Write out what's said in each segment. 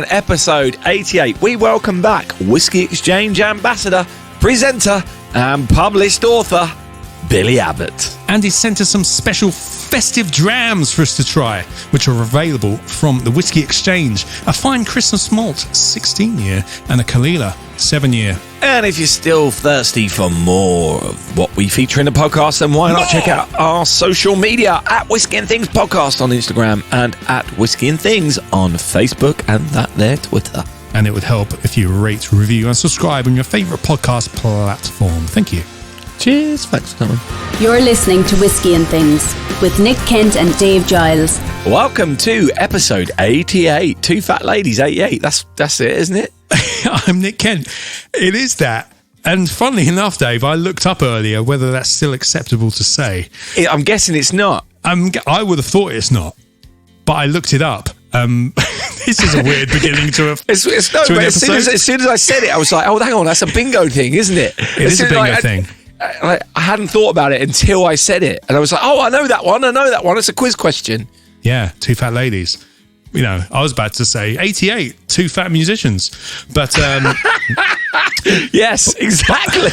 episode 88, we welcome back Whisky Exchange Ambassador, presenter and published author, Billy Abbott. And he sent us some special festive drams for us to try, which are available from the Whisky Exchange. A Fine Christmas Malt, 16-year, and a Coal Ila, 7-year. And if you're still thirsty for more of what we feature in the podcast, then why not check out our social media at Whisky and Things Podcast on Instagram and at Whisky and Things on Facebook and that there Twitter. And it would help if you rate, review, and subscribe on your favourite podcast platform. Thank you. Cheers. Thanks for coming. You're listening to Whisky and Things with Nick Kent and Dave Giles. Welcome to episode 88. Two fat ladies, 88. That's it, isn't it? I'm Nick Kent. It is that. And funnily enough, Dave, I looked up earlier whether that's still acceptable to say. I'm guessing it's not. I would have thought it's not, but I looked it up. This is a weird beginning to an episode. As soon as I said it, I was like, oh, hang on, that's a bingo thing, isn't it? It is a bingo thing. I hadn't thought about it until I said it. And I was like, oh, I know that one. It's a quiz question. Yeah, two fat ladies. You know, I was about to say 88, two fat musicians. But yes, exactly.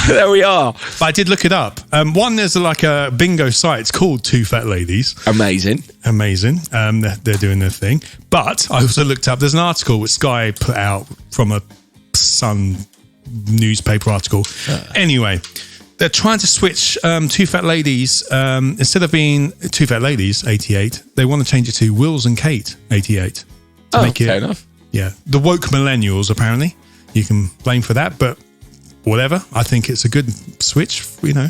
There we are. But I did look it up. One, there's like a bingo site. It's called Two Fat Ladies. Amazing. They're doing their thing. But I also looked up, there's an article which Sky put out from a Sun newspaper article. Anyway, they're trying to switch Two Fat Ladies, instead of being Two Fat Ladies 88, they want to change it to Wills and Kate 88 to make it, fair enough. Yeah, the woke millennials, apparently you can blame for that, but whatever. I think it's a good switch, you know.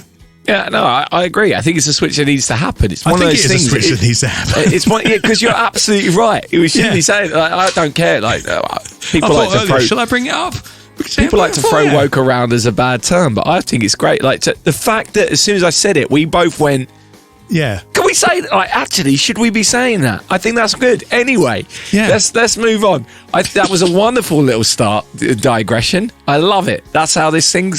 Yeah, no, I agree. I think it's a switch that needs to happen. It's one of those things. A switch that needs to happen. It's one, yeah, because you're absolutely right. We shouldn't be saying, like, I don't care. Like, people like to throw. Should I bring it up? People like to throw woke around as a bad term, but I think it's great. Like, the fact that as soon as I said it, we both went, yeah. Can we say that? Like, actually, should we be saying that? I think that's good. Anyway, yeah. Let's move on. That was a wonderful little digression. I love it. That's how this thing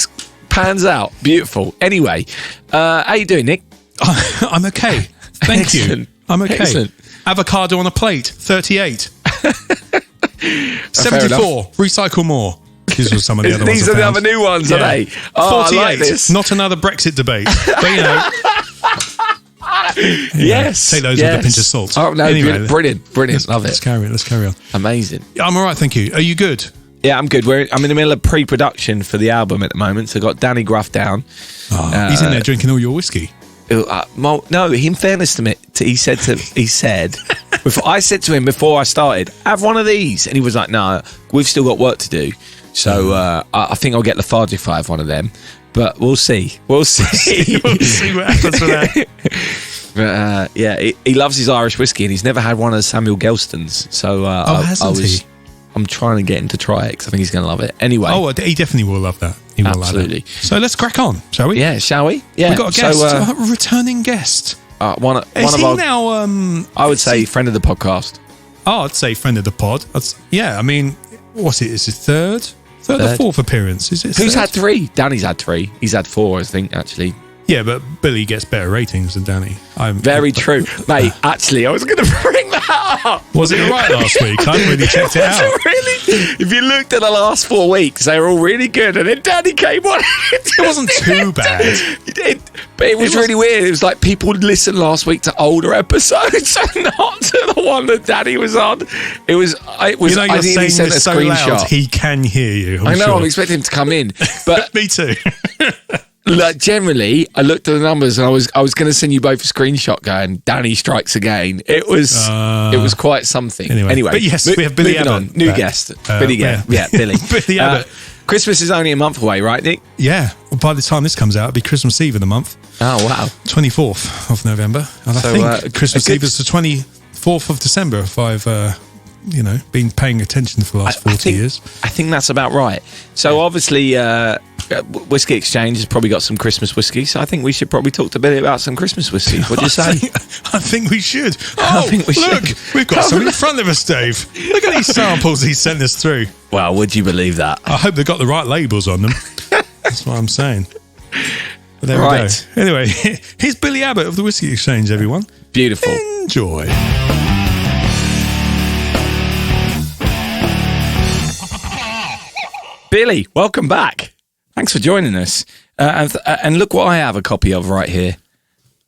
pans out. Beautiful. Anyway, how you doing, Nick? I'm okay. Thank you. I'm okay. Excellent. Avocado on a plate, 38. 74. Recycle more. These were some of the other ones. These are the other new ones, are they? Oh, 48. I like this. Not another Brexit debate. But, you know. Yes. Take those with a pinch of salt. Oh, no, anyway, brilliant. Love it. Let's carry on. Amazing. I'm all right, thank you. Are you good? Yeah, I'm good. I'm in the middle of pre-production for the album at the moment, so I've got Danny Gruff down. Oh, he's in there drinking all your whiskey. No, in fairness to me, he said, I said to him before I started, have one of these. And he was like, no, we've still got work to do. So I think I'll get lethargic of one of them. But we'll see. We'll see what happens with that. But, yeah, he loves his Irish whiskey and he's never had one of Samuel Gelston's. So I'm trying to get him to try it because I think he's going to love it. Anyway. Oh, he definitely will love that. He will absolutely. Love that. So let's crack on, shall we? Yeah, shall we? Yeah. We've got a guest, a returning guest. One of our, now? I would say friend of the podcast. Oh, I'd say friend of the pod. I mean, what's it? Is it third or fourth appearance? Is it? Who's had 3? Danny's had 3. He's had 4, I think, actually. Yeah, but Billy gets better ratings than Danny. Very true. Mate, actually, I was going to bring that up. Was it right last week? I haven't really checked it out. Really? If you looked at the last 4 weeks, they were all really good, and then Danny came on. It wasn't too bad. But it was really weird. It was like people would listen last week to older episodes and not to the one that Danny was on. It was. You know, you're saying this so loud, he can hear you. I know. Sure. I'm expecting him to come in, but me too. Like, generally, I looked at the numbers and I was going to send you both a screenshot going, Danny strikes again. It was quite something. Anyway, but yes, we have Billy Abbott. New guest. Billy Abbott. Yeah, Billy. Billy Abbott. Christmas is only a month away, right, Nick? Yeah. Well, by the time this comes out, it'll be Christmas Eve of the month. Oh, wow. 24th of November. And I think Christmas Eve is the 24th of December if I've, been paying attention for the last 40 years. I think that's about right. So obviously, Whisky Exchange has probably got some Christmas whiskey, so I think we should probably talk to Billy about some Christmas whiskey. What do you say? I think we should. Look, we've got some in front of us, Dave. Look at these samples he sent us through. Well, would you believe that? I hope they've got the right labels on them. That's what I'm saying. But there we go. Anyway, here's Billy Abbott of the Whisky Exchange, everyone. Beautiful. Enjoy. Billy, welcome back. Thanks for joining us. And look what I have a copy of right here.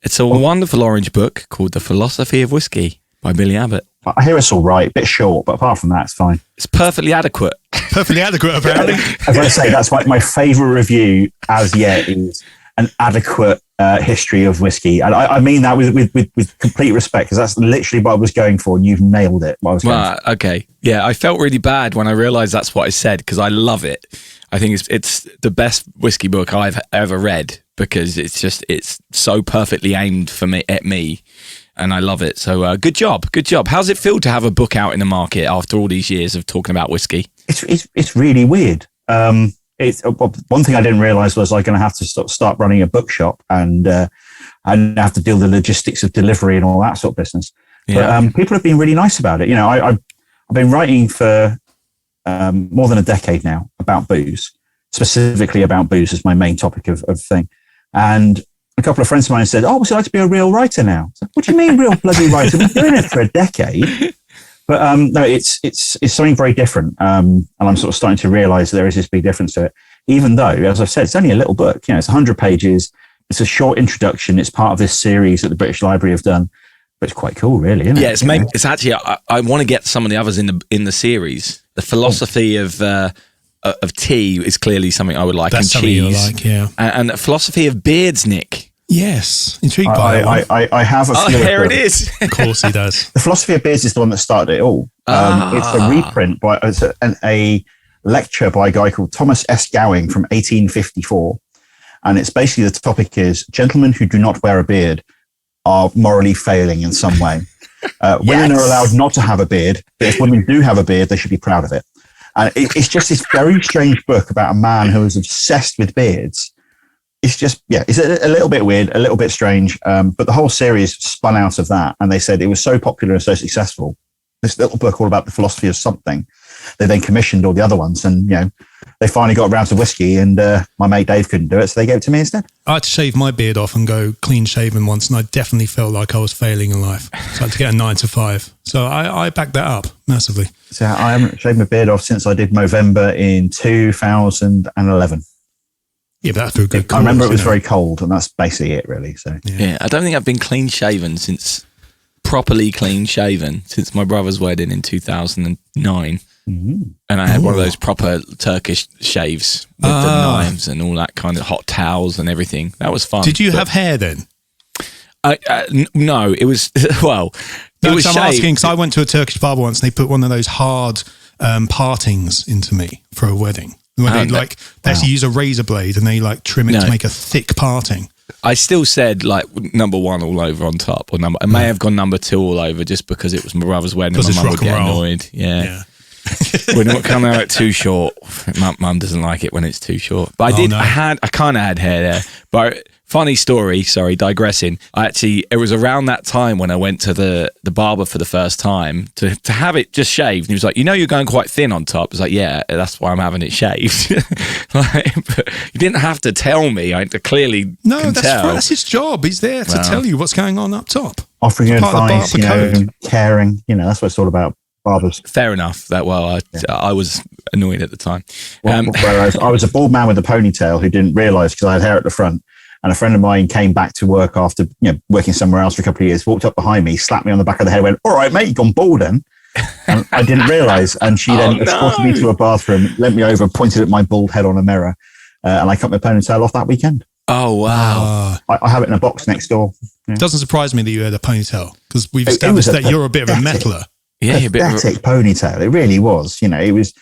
It's a wonderful orange book called The Philosophy of Whisky by Billy Abbott. I hear it's all right, a bit short, but apart from that, it's fine. It's perfectly adequate. Perfectly adequate, apparently. As I say, that's my favourite review as yet is an adequate history of whiskey. And I mean that with complete respect, because that's literally what I was going for, and you've nailed it. Okay. Yeah, I felt really bad when I realised that's what I said, because I love it. I think it's the best whiskey book I've ever read, because it's so perfectly aimed at me. And I love it. So good job. How's it feel to have a book out in the market after all these years of talking about whiskey? It's really weird. One thing I didn't realise was I'm going to have to start running a bookshop and have to deal with the logistics of delivery and all that sort of business. Yeah. But people have been really nice about it. You know, I've been writing for more than a decade now about booze, specifically about booze as my main topic of thing. And a couple of friends of mine said, "Oh, would you like to be a real writer now?" So, what do you mean, real bloody writer? We've been doing it for a decade. But no, it's something very different. And I'm sort of starting to realise there is this big difference to it. Even though, as I've said, it's only a little book. You know, it's 100 pages. It's a short introduction. It's part of this series that the British Library have done. But it's quite cool, really, isn't it? Yeah, it's actually. I want to get some of the others in the series. The philosophy of tea is clearly something I would like. That's and something you cheese, like, yeah. And the philosophy of beards, Nick. Yes, intrigued by it. I have a few. Oh, here it is. Of course he does. The Philosophy of Beers is the one that started it all. It's a reprint by a lecture by a guy called Thomas S. Gowing from 1854. And it's basically, the topic is gentlemen who do not wear a beard are morally failing in some way. Women are allowed not to have a beard, but if women do have a beard, they should be proud of it. And it's just this very strange book about a man who is obsessed with beards. It's just, it's a little bit weird, a little bit strange, but the whole series spun out of that. And they said it was so popular and so successful. This little book all about the philosophy of something. They then commissioned all the other ones, and they finally got around to whiskey. And my mate Dave couldn't do it, so they gave it to me instead. I had to shave my beard off and go clean shaven once, and I definitely felt like I was failing in life. So I had to get a 9 to 5. So I backed that up massively. So I haven't shaved my beard off since I did Movember in 2011. Yeah, but that's for a good cause. I remember it was very cold, and that's basically it, really. So yeah, I don't think I've been properly clean shaven since my brother's wedding in 2009. Mm-hmm. And I had one of those proper Turkish shaves with the knives and all that kind of hot towels and everything. That was fun. Did you have hair then? No, it was, well, no, it was I'm shaved. asking because I went to a Turkish barber once and they put one of those hard partings into me for a wedding. When they actually use a razor blade and they trim it to make a thick parting. I still said number 1 all over on top, or I may have gone number 2 all over just because it was my brother's wedding and my mum would get annoyed. Yeah. We're not coming out too short. Mum doesn't like it when it's too short. But I kind of had hair there. But funny story, sorry, digressing. It was around that time when I went to the barber for the first time to have it just shaved. And he was like, you're going quite thin on top. I was like, yeah, that's why I'm having it shaved. But you didn't have to tell me. I clearly can tell. That's his job. He's there to tell you what's going on up top. Offering advice, caring. That's what it's all about. Barbers. Fair enough. I was annoyed at the time. Whereas I was a bald man with a ponytail who didn't realise because I had hair at the front. And a friend of mine came back to work after working somewhere else for a couple of years, walked up behind me, slapped me on the back of the head, went, "All right, mate, you've gone bald then." And I didn't realise. And she then escorted me to a bathroom, lent me over, pointed at my bald head on a mirror, and I cut my ponytail off that weekend. Oh, wow. I have it in a box next door. Yeah. It doesn't surprise me that you had a ponytail because we've established that you're a bit of a metaler. Yeah, a pathetic ponytail. It really was. It was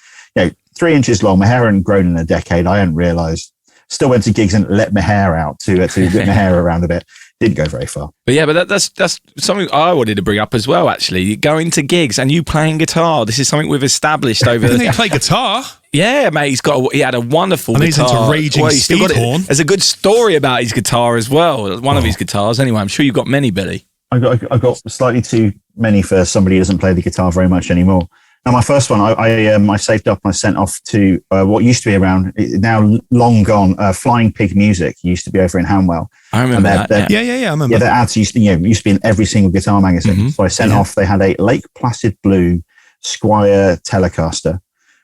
3 inches long. My hair hadn't grown in a decade. I hadn't realised. Still went to gigs and let my hair out to whip my hair around a bit. Didn't go very far. But that's something I wanted to bring up as well, actually. Going to gigs and you playing guitar. This is something we've established over Didn't he play guitar? Yeah, mate. He had a wonderful and guitar. And he's into raging speed horn. There's a good story about his guitar as well. One of his guitars. Anyway, I'm sure you've got many, Billy. I got slightly too many for somebody who doesn't play the guitar very much anymore. Now, my first one, I saved up and I sent off to what used to be around, now long gone, Flying Pig Music. Used to be over in Hanwell. I remember that. Yeah, I remember. Yeah, their ads used to be in every single guitar magazine. Mm-hmm. So I sent off, they had a Lake Placid Blue Squire Telecaster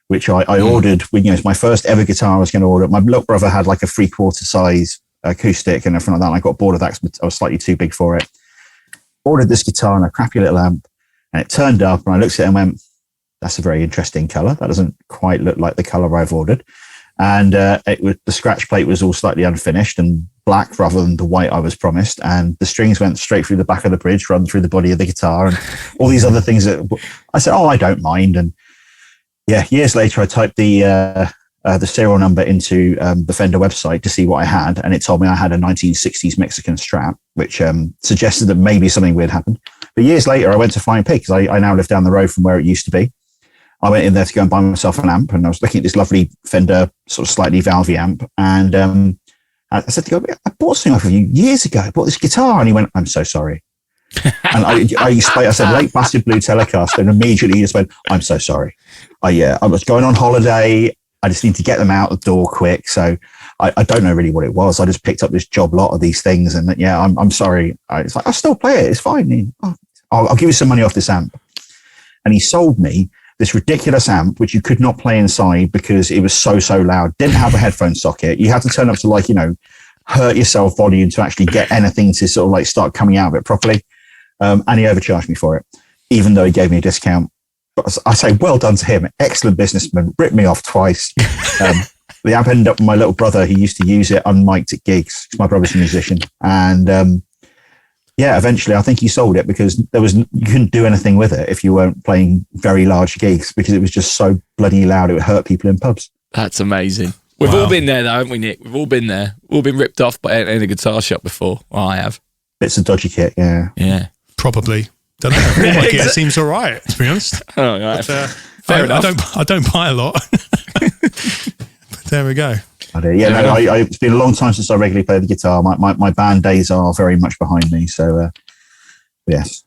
which I ordered. It's my first ever guitar I was going to order. My little brother had like a 3/4 size acoustic and everything like that. And I got bored of that because I was slightly too big for it. Ordered this guitar and a crappy little amp, and it turned up, and I looked at it and went, that's a very interesting color. That doesn't quite look like the color I've ordered. And the scratch plate was all slightly unfinished and black rather than the white I was promised. And the strings went straight through the back of the bridge, run through the body of the guitar, and all these other things that I said, I don't mind. And yeah, years later, I typed the serial number into the Fender website to see what I had, and it told me I had a 1960s Mexican Strat, which suggested that maybe something weird happened. But years later, I went to Flying Pig because I now live down the road from where it used to be. I went in there to go and buy myself an amp, and I was looking at this lovely Fender sort of slightly valvey amp, and I said to go, I bought something off of you years ago. I bought this guitar, and he went, I'm so sorry. And I explained, I said, late busted blue Telecaster, and immediately he just went, I'm so sorry. I was going on holiday. I just need to get them out the door quick. So I don't know really what it was. I just picked up this job lot of these things, and I'm sorry. It's like, I'll still play it. It's fine. I'll give you some money off this amp. And he sold me this ridiculous amp, which you could not play inside because it was so loud. Didn't have a headphone socket. You had to turn up to hurt yourself volume to actually get anything to sort of start coming out of it properly. And he overcharged me for it, even though he gave me a discount. But I say, well done to him. Excellent businessman. Ripped me off twice. The amp ended up with my little brother. He used to use it unmiked at gigs. My brother's a musician. And eventually I think he sold it because you couldn't do anything with it if you weren't playing very large gigs because it was just so bloody loud. It would hurt people in pubs. That's amazing. We've all been there though, haven't we, Nick? We've all been there. We've all been ripped off in a guitar shop before. Well, I have. Bits of dodgy kit, yeah. Yeah. Probably. Don't know. All my gear seems all right, to be honest. Oh, right. But, fair enough. I don't buy a lot. But there we go. It's been a long time since I regularly play the guitar. My band days are very much behind me. So, yes.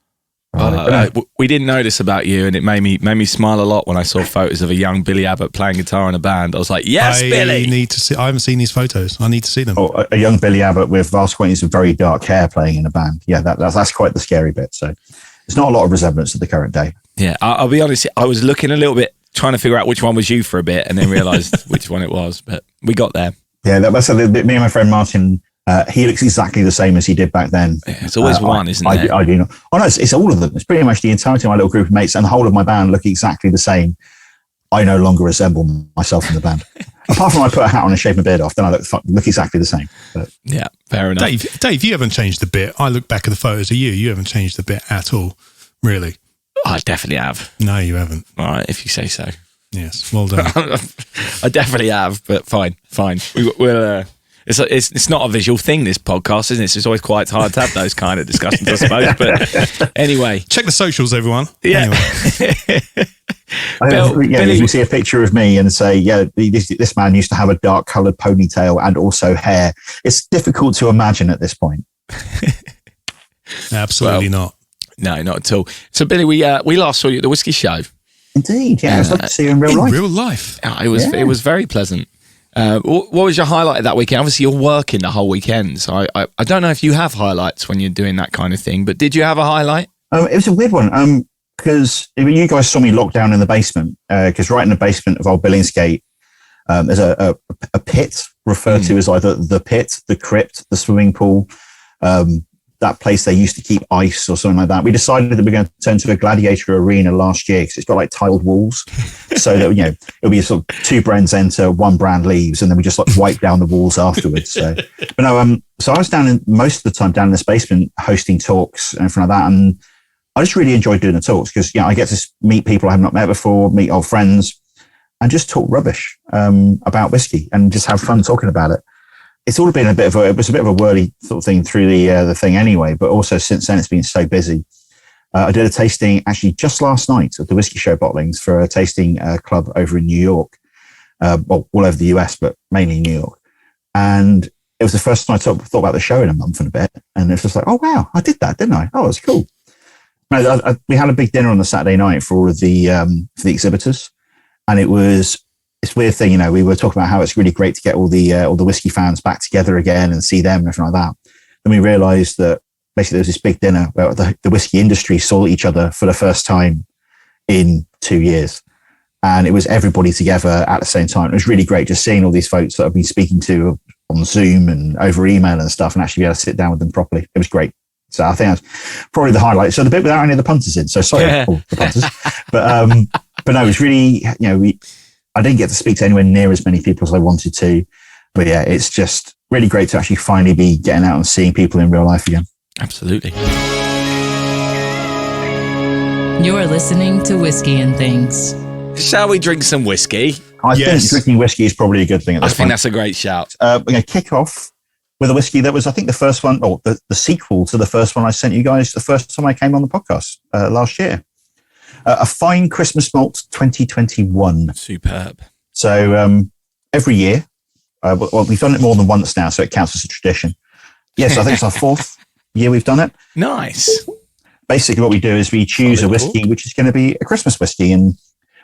We didn't know this about you, and it made me smile a lot when I saw photos of a young Billy Abbott playing guitar in a band. I was like, yes, Billy. I haven't seen these photos. I need to see them. Oh, a young Billy Abbott with vast quantities of very dark hair playing in a band. Yeah, that's quite the scary bit. So, it's not a lot of resemblance to the current day. Yeah, I'll be honest. I was looking a little bit, trying to figure out which one was you for a bit, and then realised which one it was. But we got there. Yeah, that's a little bit. Me and my friend Martin. He looks exactly the same as he did back then. Yeah, it's always one, isn't it? I do not. Oh no, it's all of them. It's pretty much the entirety of my little group of mates, and the whole of my band look exactly the same. I no longer resemble myself in the band. Apart from I put a hat on and shave my beard off, then I look exactly the same. But. Yeah, fair enough. Dave, you haven't changed a bit. I look back at the photos of you. You haven't changed a bit at all, really. I definitely have. No, you haven't. All right, if you say so. Yes, well done. I definitely have, but fine. We'll. It's not a visual thing, this podcast, isn't it? It's always quite hard to have those kind of discussions, I suppose. But anyway. Check the socials, everyone. Yeah. Anyway. If you see a picture of me and say, this man used to have a dark coloured ponytail and also hair, it's difficult to imagine at this point. Absolutely not. No, not at all. So, Billy, we last saw you at the Whisky Show. Indeed, yeah. I'd love to see you in real life. In real life. It was very pleasant. What was your highlight of that weekend? Obviously, you're working the whole weekend, so I don't know if you have highlights when you're doing that kind of thing, but did you have a highlight? It was a weird one, because you guys saw me locked down in the basement, because right in the basement of Old Billingsgate, there's a pit referred to as either the pit, the crypt, the swimming pool, that place they used to keep ice or something like that. We decided that we're going to turn to a gladiator arena last year because it's got tiled walls, so that it'll be sort of 2 brands enter, 1 brand leaves, and then we just wipe down the walls afterwards. So, but no, so I was most of the time down in this basement hosting talks and everything like that, and I just really enjoyed doing the talks because I get to meet people I have not met before, meet old friends, and just talk rubbish about whiskey and just have fun talking about it. It's all been it was a bit of a whirly sort of thing through the thing anyway, but also since then it's been so busy. I did a tasting actually just last night at the Whisky Show bottlings for a tasting club over in New York, all over the US, but mainly New York. And it was the first time I thought about the show in a month and a bit. And it's just like, oh, wow, I did that, didn't I? Oh, it's cool. We had a big dinner on the Saturday night for all of the exhibitors. And it was this weird thing, we were talking about how it's really great to get all the whiskey fans back together again and see them and everything like that. Then we realized that basically there was this big dinner where the whiskey industry saw each other for the first time in 2 years. And it was everybody together at the same time. It was really great just seeing all these folks that I've been speaking to on Zoom and over email and stuff, and actually be able to sit down with them properly. It was great. So I think that's probably the highlight. So the bit without any of the punters in. So sorry, all the punters. But no, it was really, I didn't get to speak to anywhere near as many people as I wanted to. But yeah, it's just really great to actually finally be getting out and seeing people in real life again. Absolutely. You're listening to Whiskey and Things. Shall we drink some whiskey? I think drinking whiskey is probably a good thing at this point. I think that's a great shout. We're going to kick off with a whiskey that was, I think, the first one, or the sequel to the first one I sent you guys the first time I came on the podcast last year. A Fine Christmas Malt 2021. Superb. So every year, we've done it more than once now, so it counts as a tradition. Yes, I think it's our fourth year we've done it. Nice. Basically, what we do is we choose a whiskey, which is going to be a Christmas whiskey, and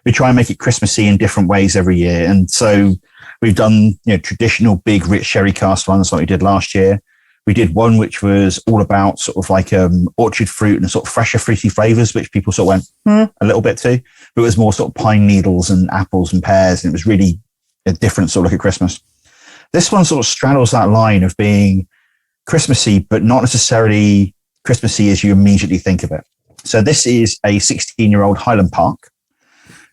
we try and make it Christmassy in different ways every year. And so we've done, traditional big rich sherry cask ones like we did last year. We did one which was all about sort of like orchard fruit and sort of fresher fruity flavors, which people sort of went a little bit to. But it was more sort of pine needles and apples and pears, and it was really a different sort of look at Christmas. This one sort of straddles that line of being Christmassy, but not necessarily Christmassy as you immediately think of it. So this is a 16-year-old Highland Park.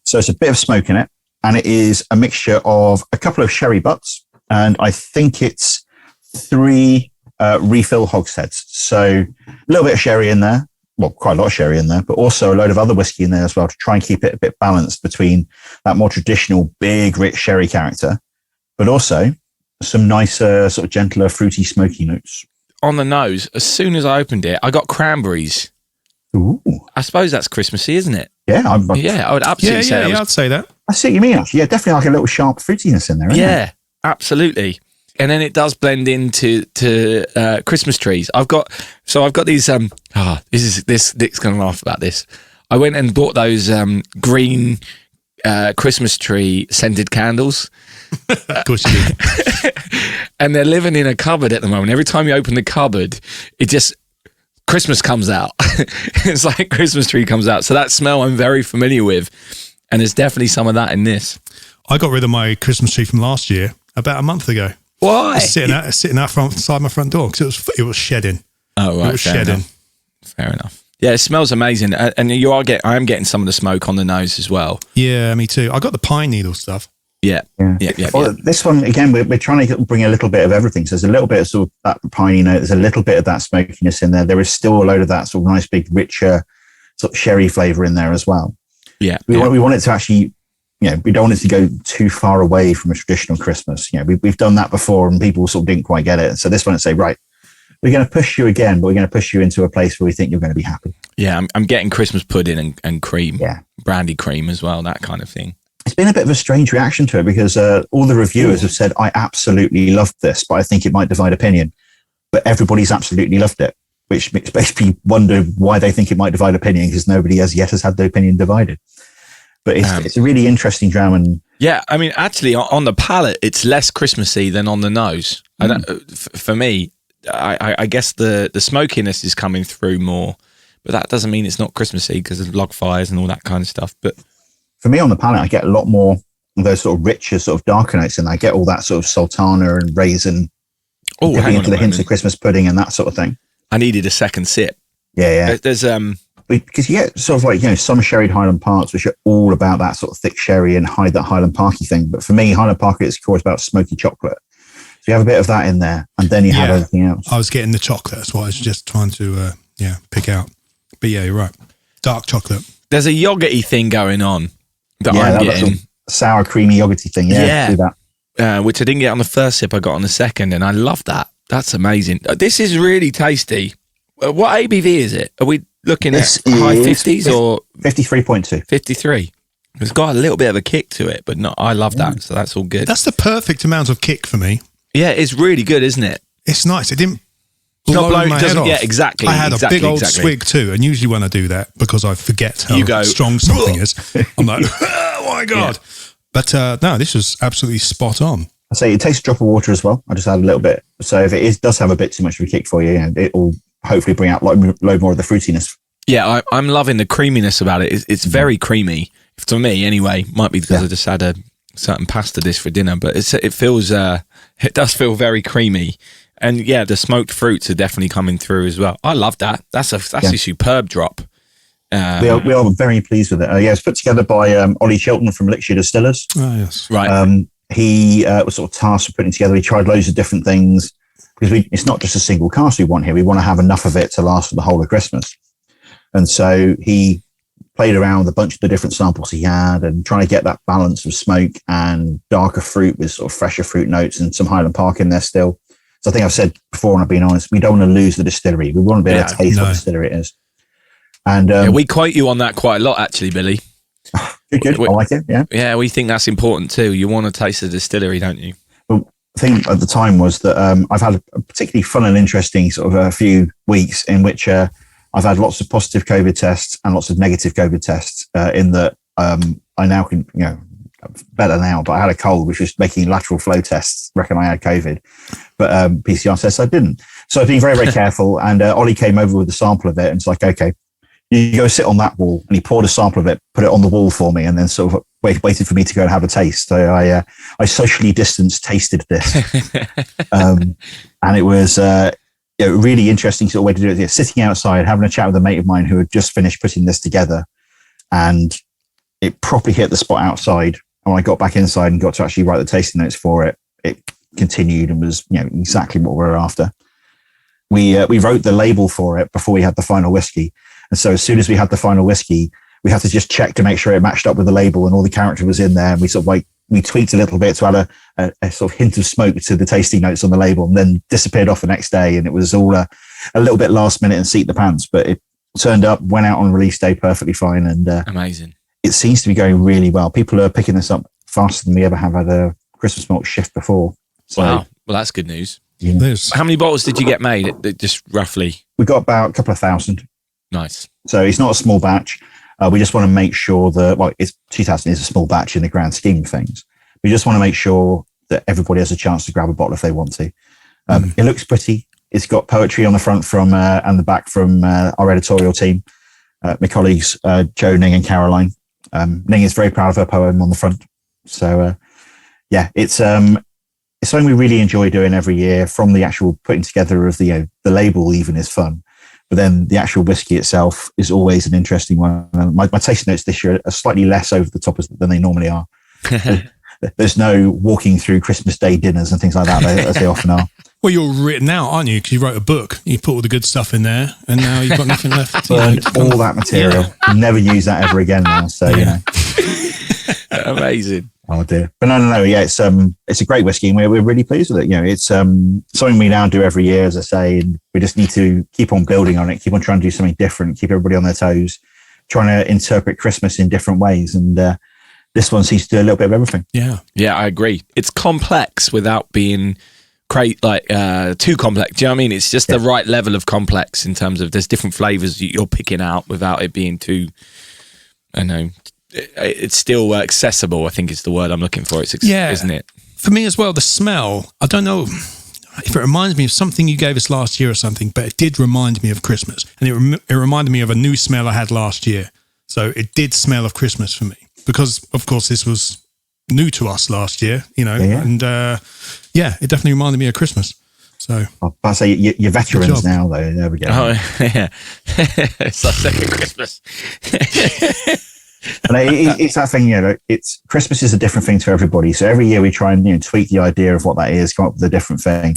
So it's a bit of smoke in it, and it is a mixture of a couple of sherry butts, and I think it's 3 refill hogsheads. So a little bit of sherry in there, well, quite a lot of sherry in there, but also a load of other whiskey in there as well to try and keep it a bit balanced between that more traditional big rich sherry character, but also some nicer, sort of gentler, fruity, smoky notes. On the nose, as soon as I opened it, I got cranberries. Ooh. I suppose that's Christmassy, isn't it? Yeah, I would absolutely say that. Yeah, I'd say that. I see what you mean, actually. Yeah, definitely like a little sharp fruitiness in there, isn't it? Absolutely. And then it does blend into Christmas trees. I've got these. Nick's going to laugh about this. I went and bought those green Christmas tree scented candles. Of course you did. And they're living in a cupboard at the moment. Every time you open the cupboard, Christmas comes out. It's like Christmas tree comes out. So that smell I'm very familiar with. And there's definitely some of that in this. I got rid of my Christmas tree from last year about a month ago. Why? Sitting outside my front door because it was shedding. Oh, right. It was shedding. Fair enough. Yeah, it smells amazing. And I am getting some of the smoke on the nose as well. Yeah, me too. I got the pine needle stuff. Yeah. Well, this one, again, we're trying to bring a little bit of everything. So there's a little bit of sort of that piney note. There's a little bit of that smokiness in there. There is still a load of that sort of nice, big, richer sort of sherry flavour in there as well. Yeah. We want it to actually, we don't want it to go too far away from a traditional Christmas. We've done that before and people sort of didn't quite get it. So this one would say, right, we're going to push you again, but we're going to push you into a place where we think you're going to be happy. Yeah, I'm getting Christmas pudding and cream. Yeah. Brandy cream as well, that kind of thing. It's been a bit of a strange reaction to it because all the reviewers have said, I absolutely loved this, but I think it might divide opinion. But everybody's absolutely loved it, which makes me wonder why they think it might divide opinion because nobody as yet has had the opinion divided. But it's a really interesting dram. And yeah, I mean, actually, on the palate, it's less Christmassy than on the nose. For me, I guess the smokiness is coming through more, but that doesn't mean it's not Christmassy because of log fires and all that kind of stuff. But for me, on the palate, I get a lot more of those sort of richer, sort of darker notes, and I get all that sort of sultana and raisin, getting into the hints of Christmas pudding and that sort of thing. I needed a second sip. Yeah. There's because you get sort of like some sherried Highland Parks, which are all about that sort of thick sherry and that Highland Parky thing. But for me, Highland Park is of course about smoky chocolate. So you have a bit of that in there, and then you have everything else. I was getting the chocolate. That's what I was just trying to pick out. But yeah, you're right. Dark chocolate. There's a yogurty thing going on that I'm getting. Sort of sour, creamy, yogurty thing. Yeah. Do that. Which I didn't get on the first sip. I got on the second, and I love that. That's amazing. This is really tasty. What ABV is it? Are we looking at high 50s or 53.2? 53. It's got a little bit of a kick to it, but I love that. So that's all good. That's the perfect amount of kick for me. Yeah, it's really good, isn't it? It's nice. It didn't. Yeah, exactly. I had a big old swig too, and usually when I do that, because I forget how strong something is, I'm like, oh my God. Yeah. But no, this was absolutely spot on. I say it tastes a drop of water as well. I just add a little bit. So if it does have a bit too much of a kick for you, it will hopefully bring out load more of the fruitiness. Yeah, I'm loving the creaminess about it. It's very creamy. To me, anyway, might be because I just had a certain pasta dish for dinner, but it feels, it does feel very creamy. And yeah, the smoked fruits are definitely coming through as well. I love that. That's a superb drop. We are very pleased with it. It's put together by Ollie Chilton from Elixir Distillers. Oh, yes. Right. He was sort of tasked with putting together. He tried loads of different things because it's not just a single cask we want here. We want to have enough of it to last for the whole of Christmas. And so he played around with a bunch of the different samples he had and trying to get that balance of smoke and darker fruit with sort of fresher fruit notes and some Highland Park in there still. So I think I've said before, and I've been honest, we don't want to lose the distillery. We want to be able to taste what distillery it is. And we quote you on that quite a lot, actually, Billy. Good. I like it. Yeah. Yeah, we think that's important too. You want to taste the distillery, don't you? Well, the thing at the time was that I've had a particularly fun and interesting sort of a few weeks in which I've had lots of positive COVID tests and lots of negative COVID tests in that I now can, better now, but I had a cold, which was making lateral flow tests, reckon I had COVID, but PCR tests I didn't. So I've been very, very careful. And Ollie came over with a sample of it and it's like, okay, you go sit on that wall. And he poured a sample of it, put it on the wall for me, and then sort of waited for me to go and have a taste. So I socially distanced tasted this. And it was really interesting sort of way to do it. Sitting outside, having a chat with a mate of mine who had just finished putting this together, and it properly hit the spot outside. And when I got back inside and got to actually write the tasting notes for it, it continued and was exactly what we were after. We wrote the label for it before we had the final whiskey. And so as soon as we had the final whiskey, we had to just check to make sure it matched up with the label and all the character was in there. And we sort of we tweaked a little bit to add a sort of hint of smoke to the tasting notes on the label, and then disappeared off the next day. And it was all a little bit last minute and seat the pants, but it turned up, went out on release day perfectly fine. And amazing. It seems to be going really well. People are picking this up faster than we ever have had a Christmas malt shift before. So, wow. Well, that's good news. Yeah. How many bottles did you get made? Just roughly. We got about a couple of thousand. Nice. So it's not a small batch. We just want to make sure that, 2,000 is a small batch in the grand scheme of things. We just want to make sure that everybody has a chance to grab a bottle if they want to. It looks pretty. It's got poetry on the front from and the back from our editorial team, my colleagues, Joe, Ning and Caroline. Ning is very proud of her poem on the front. So, it's something we really enjoy doing every year. From the actual putting together of the label even is fun. But then the actual whiskey itself is always an interesting one. My tasting notes this year are slightly less over the top than they normally are. There's no walking through Christmas Day dinners and things like that, as they often are. Well, you're written out, aren't you? Because you wrote a book. You put all the good stuff in there, and now you've got nothing left. Burned all that material. Yeah. Never use that ever again now. So, Amazing. Oh dear. But no. Yeah, it's a great whiskey and we're really pleased with it. It's something we now do every year, as I say, and we just need to keep on building on it, keep on trying to do something different, keep everybody on their toes, trying to interpret Christmas in different ways. And this one seems to do a little bit of everything. Yeah. Yeah, I agree. It's complex without being too complex. Do you know what I mean? It's just the right level of complex in terms of there's different flavors you're picking out without it being too, it's still accessible, I think is the word I'm looking for. Isn't it? For me as well, the smell, I don't know if it reminds me of something you gave us last year or something, but it did remind me of Christmas. And it reminded me of a new smell I had last year. So it did smell of Christmas for me because, of course, this was new to us last year, and it definitely reminded me of Christmas. So I'll say you're veterans now, though. There we go. Oh, yeah. It's our second Christmas. And it's that thing, it's Christmas is a different thing to everybody. So every year we try and tweak the idea of what that is, come up with a different thing.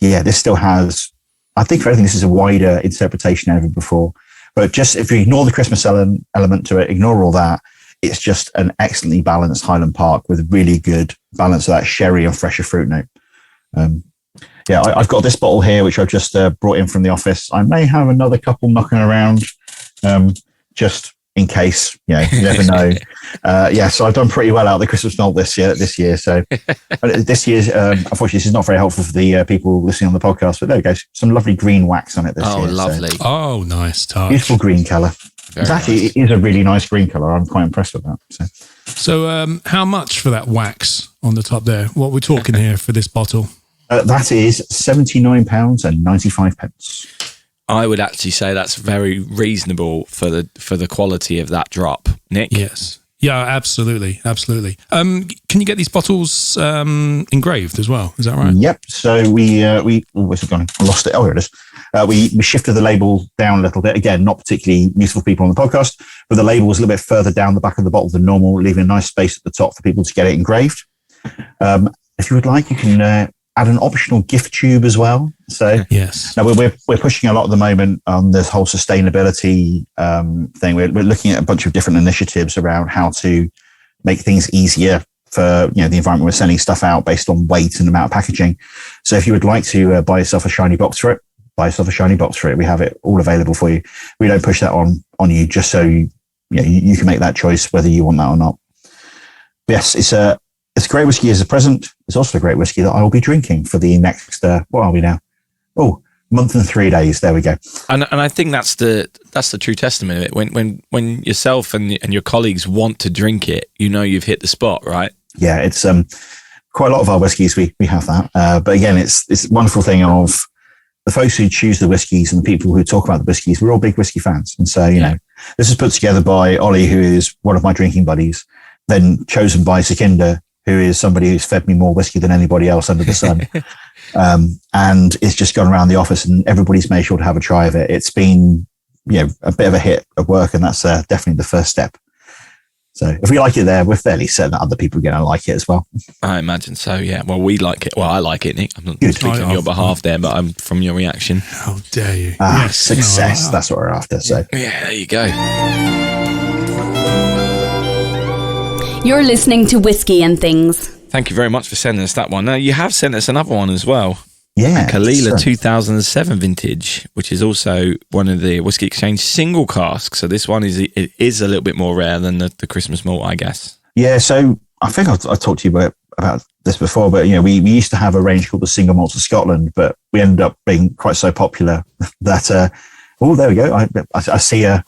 This still has, I think for everything, this is a wider interpretation than ever before. But just if you ignore the Christmas element to it, ignore all that, it's just an excellently balanced Highland Park with really good balance of that sherry and fresher fruit note. I've got this bottle here, which I've just brought in from the office. I may have another couple knocking around. Just in case, you never know. So I've done pretty well out of the Christmas malt this year. So this year's, unfortunately, this is not very helpful for the people listening on the podcast, but there we go. Some lovely green wax on it this year. Oh, lovely. So. Oh, nice touch. Beautiful green colour. It is a really nice green colour. I'm quite impressed with that. So how much for that wax on the top there? What we're talking here for this bottle? That is £79.95. I would actually say that's very reasonable for the quality of that drop, Nick. Yes. Yeah, absolutely. Can you get these bottles engraved as well? Is that right? Yep. So where's it gone? I lost it. Oh, here it is. We shifted the label down a little bit. Again, not particularly useful for people on the podcast, but the label was a little bit further down the back of the bottle than normal, leaving a nice space at the top for people to get it engraved. If you would like, you can add an optional gift tube as well. So yes, now we're pushing a lot at the moment on this whole sustainability thing. We're looking at a bunch of different initiatives around how to make things easier for the environment. We're sending stuff out based on weight and amount of packaging. So if you would like to buy yourself a shiny box for it, buy yourself a shiny box for it. We have it all available for you. We don't push that on you, just so you can make that choice whether you want that or not. But yes, it's a great whiskey as a present. It's also a great whiskey that I will be drinking for the next, what are we now? Oh, month and 3 days. There we go. And I think that's the true testament of it. When yourself and your colleagues want to drink it, you've hit the spot, right? Yeah, it's quite a lot of our whiskies we have that. But again, it's a wonderful thing of the folks who choose the whiskies and the people who talk about the whiskies. We're all big whiskey fans. And so, this is put together by Ollie, who is one of my drinking buddies, then chosen by Sukhinder, who is somebody who's fed me more whiskey than anybody else under the sun. And it's just gone around the office and everybody's made sure to have a try of it. It's been, a bit of a hit at work, and that's definitely the first step. So if we like it there, we're fairly certain that other people are going to like it as well. I imagine so, yeah. Well, we like it. Well, I like it, Nick. I'm not speaking on your behalf there, but I'm from your reaction. How dare you? Yes, success. That's what we're after. So yeah, there you go. You're listening to Whiskey and Things. Thank you very much for sending us that one. Now, you have sent us another one as well. Yeah. A Caol Ila 2007 vintage, which is also one of the Whisky Exchange single casks. So this one is a little bit more rare than the Christmas malt, I guess. Yeah, so I think I talked to you about this before, but we used to have a range called the Single Malts of Scotland, but we ended up being quite so popular that, there we go. I see a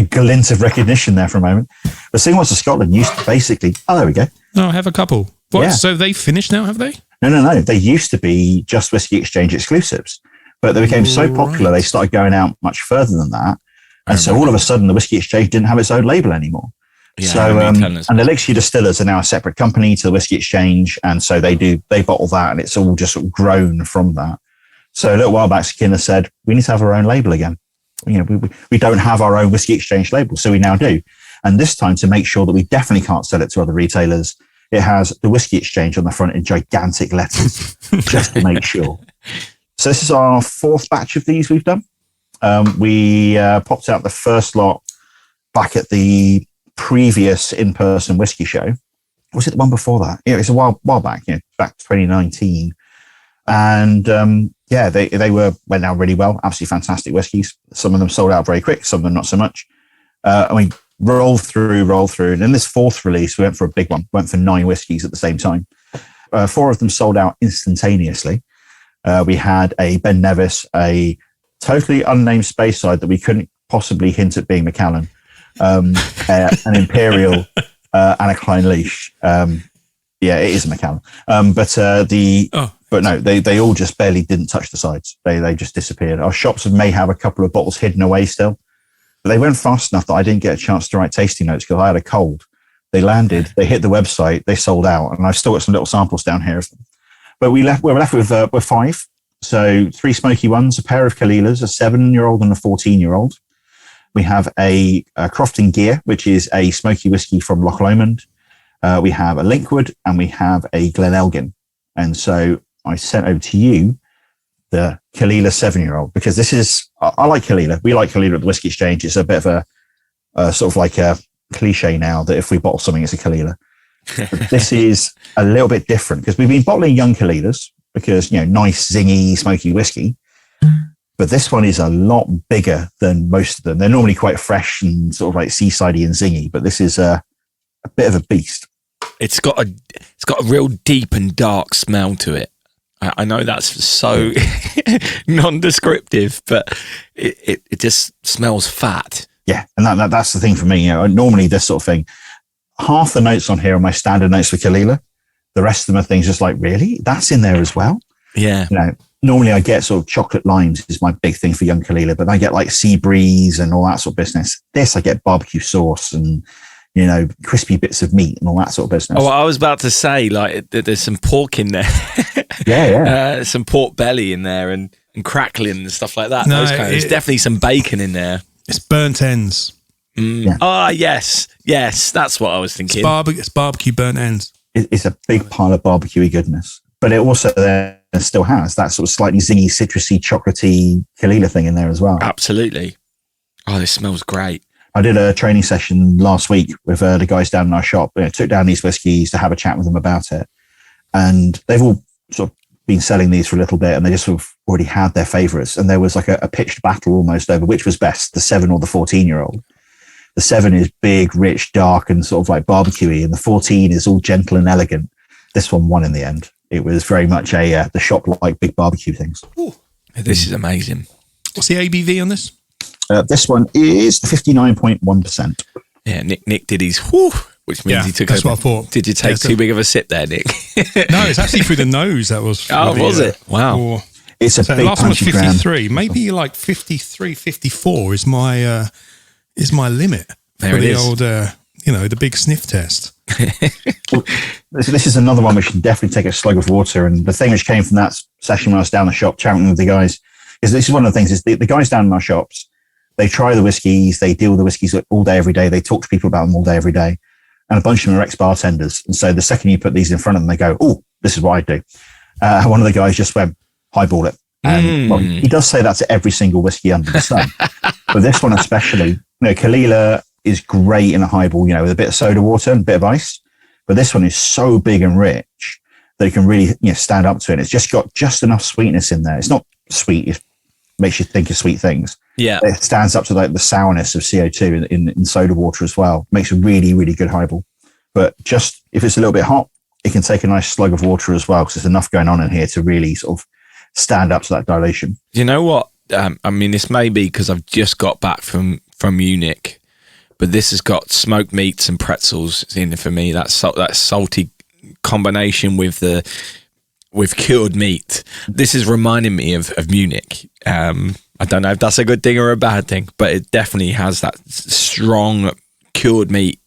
glint of recognition there for a moment. The Single Malts of Scotland used to basically, there we go. No, I have a couple. What? Yeah. So they finished now, have they? No. They used to be just Whisky Exchange exclusives, but they became so popular, they started going out much further than that. And so all of a sudden, the Whisky Exchange didn't have its own label anymore. Yeah, so, and Elixir Distillers are now a separate company to the Whisky Exchange. And so they bottle that, and it's all just sort of grown from that. So a little while back, Skinner said, we need to have our own label again. We don't have our own Whisky Exchange label, so we now do. And this time, to make sure that we definitely can't sell it to other retailers, it has the Whisky Exchange on the front in gigantic letters, just to make sure. So this is our fourth batch of these we've done. We popped out the first lot back at the previous in-person whiskey show. Was it the one before that? Yeah, it's a while back, back 2019. And they went down really well. Absolutely fantastic whiskies. Some of them sold out very quick, some of them not so much. Roll through. And in this fourth release, we went for a big one. Went for 9 whiskies at the same time. 4 of them sold out instantaneously. We had a Ben Nevis, a totally unnamed Speyside that we couldn't possibly hint at being Macallan, an Imperial, and a Klein Leash. Yeah, it is a Macallan. But no, they all just barely didn't touch the sides. They just disappeared. Our shops may have a couple of bottles hidden away still. But they went fast enough that I didn't get a chance to write tasting notes because I had a cold. They landed, they hit the website, they sold out, and I've still got some little samples down here of them. But we're left with 5. So 3 smoky ones, a pair of Caol Ilas, a 7-year-old and a 14-year-old. We have a Crofton Gear, which is a smoky whiskey from Loch Lomond. We have a Linkwood, and we have a Glenelgin. And so I sent over to you the Caol Ila 7-year-old, because this is, I like Caol Ila. We like Caol Ila at the Whisky Exchange. It's a bit of a sort of like a cliche now that if we bottle something, it's a Caol Ila. This is a little bit different because we've been bottling young Caol Ilas because, nice, zingy, smoky whiskey. But this one is a lot bigger than most of them. They're normally quite fresh and sort of like seasidey and zingy, but this is a bit of a beast. It's got a real deep and dark smell to it. I know that's so non-descriptive, but it just smells fat. Yeah, and that's the thing for me. Normally this sort of thing, half the notes on here are my standard notes for Caol Ila. The rest of them are things just like, really? That's in there as well? Yeah. normally I get sort of chocolate limes is my big thing for young Caol Ila, but I get like sea breeze and all that sort of business. This I get barbecue sauce and, you know, crispy bits of meat and all that sort of business. Oh, I was about to say, like, there's some pork in there. Yeah. Some pork belly in there and crackling and stuff like that. No, There's definitely some bacon in there. It's burnt ends. Yeah. Ah, yes, that's what I was thinking. It's barbecue burnt ends. It's a big pile of barbecuey goodness, but it also then still has that sort of slightly zingy, citrusy, chocolatey Caol Ila thing in there as well. Absolutely. Oh, this smells great. I did a training session last week with the guys down in our shop. You know, took down these whiskies to have a chat with them about it, and they've all sort of been selling these for a little bit, and they just sort of already had their favourites. And there was like a pitched battle almost over which was best, the 7 or the 14-year-old. The 7 is big, rich, dark, and sort of like barbecuey, and the 14 is all gentle and elegant. This one won in the end. It was very much the shop like big barbecue things. Ooh, this is amazing. What's the ABV on this? This one is 59.1%. Yeah, Nick did his whew, which means he took. That's what I thought. Did you take too big of a sip there, Nick? No, it's actually through the nose. That was. Was it? Wow. It's a big last one was punchy 53. Maybe like 53, 54 is my limit there for it the is. old, the big sniff test. This is another one which can definitely take a slug of water. And the thing which came from that session when I was down the shop chatting with the guys is this is one of the things is the guys down in our shops, they try the whiskies, they deal with the whiskies all day, every day. They talk to people about them all day, every day. And a bunch of them are ex-bartenders. And so the second you put these in front of them, they go, oh, this is what I do. One of the guys just went, highball it. And well, he does say that to every single whiskey under the sun. But this one especially, you know, Caol Ila is great in a highball, you know, with a bit of soda water and a bit of ice. But this one is so big and rich that it can really, you know, stand up to it. It's just got just enough sweetness in there. It's not sweet. It makes you think of sweet things. Yeah. It stands up to like the sourness of CO2 in soda water as well. Makes a really, really good highball. But just if it's a little bit hot, it can take a nice slug of water as well, because there's enough going on in here to really sort of stand up to that dilation. You know what? I mean, this may be because I've just got back from Munich, but this has got smoked meats and pretzels in it for me. That salty combination with cured meat. This is reminding me of Munich. I don't know if that's a good thing or a bad thing, but it definitely has that strong cured meat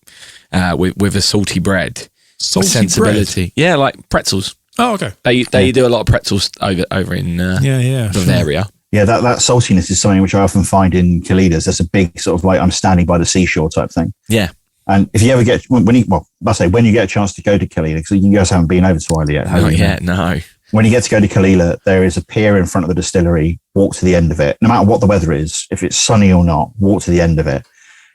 with a salty bread. Salty sensibility. bread? Yeah, like pretzels. Oh, okay. They do a lot of pretzels over in Bavaria. Yeah, that saltiness is something which I often find in Caol Ila's. There's a big sort of like I'm standing by the seashore type thing. Yeah. And if you ever get when you get a chance to go to Caol Ila, because you guys haven't been over to Islay yet, have Not you? yet, no. When you get to go to Caol Ila, there is a pier in front of the distillery. Walk to the end of it. No matter what the weather is, if it's sunny or not, walk to the end of it.